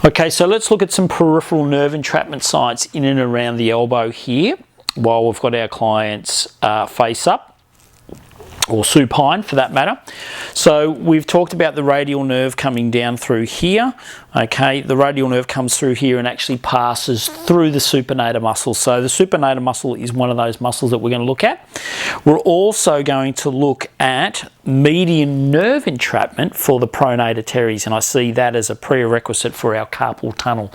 Okay, so let's look at some peripheral nerve entrapment sites in and around the elbow here while we've got our clients face up, or supine for that matter. So we've talked about the radial nerve coming down through here. Okay, the radial nerve comes through here and actually passes through the supinator muscle. So the supinator muscle is one of those muscles that we're going to look at. We're also going to look at median nerve entrapment for the pronator teres, and I see that as a prerequisite for our carpal tunnel.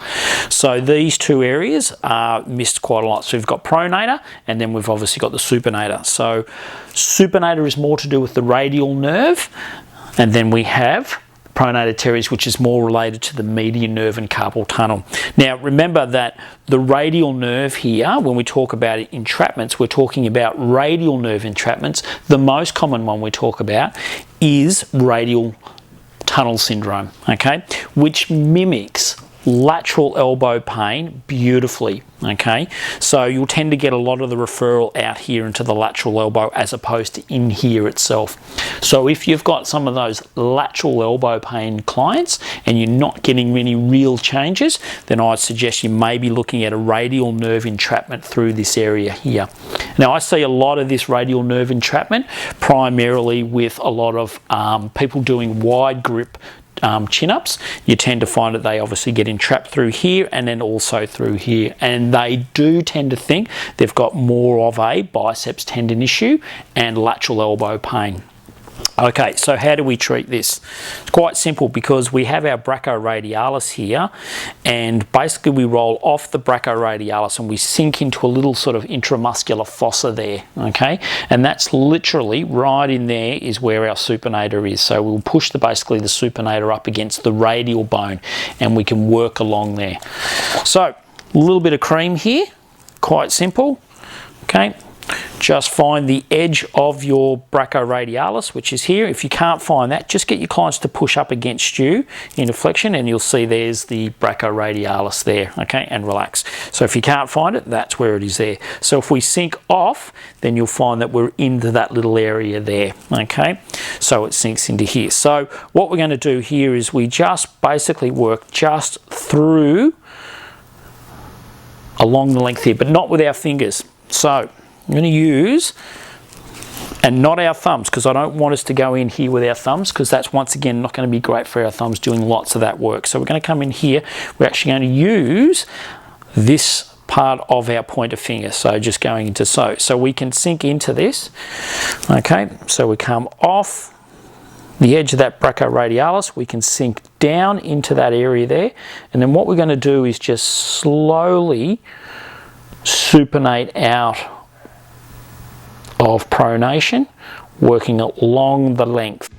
So these two areas are missed quite a lot. So we've got pronator, and then we've obviously got the supinator. So supinator is more to do with the radial nerve, and then we have pronator teres, which is more related to the median nerve and carpal tunnel. Now remember that the radial nerve here, when we talk about entrapments, we're talking about radial nerve entrapments. The most common one we talk about is radial tunnel syndrome, okay, which mimics lateral elbow pain beautifully. Okay, so you'll tend to get a lot of the referral out here into the lateral elbow as opposed to in here itself. So if you've got some of those lateral elbow pain clients and you're not getting any real changes, then I'd suggest you may be looking at a radial nerve entrapment through this area here. Now I see a lot of this radial nerve entrapment primarily with a lot of people doing wide grip chin-ups. You tend to find that they obviously get entrapped through here and then also through here, and they do tend to think they've got more of a biceps tendon issue and lateral elbow pain. Okay, so how do we treat this? It's quite simple, because we have our brachioradialis here, and basically we roll off the brachioradialis and we sink into a little sort of intramuscular fossa there, okay? And that's literally right in there is where our supinator is. So we'll push basically the supinator up against the radial bone and we can work along there. So a little bit of cream here, quite simple, okay? Just find the edge of your brachioradialis, which is here. If you can't find that, just get your clients to push up against you in a flexion and you'll see there's the brachioradialis there, okay, and relax. So if you can't find it, that's where it is there. So if we sink off, then you'll find that we're into that little area there, okay? So it sinks into here. So what we're going to do here is we just basically work just through along the length here, but not with our fingers. So I'm going to use, and not our thumbs, because I don't want us to go in here with our thumbs, because that's once again not going to be great for our thumbs doing lots of that work. So we're going to come in here, we're actually going to use this part of our pointer finger, so just going into so we can sink into this, okay? So we come off the edge of that brachioradialis, we can sink down into that area there, and then what we're going to do is just slowly supinate out of pronation, working along the length.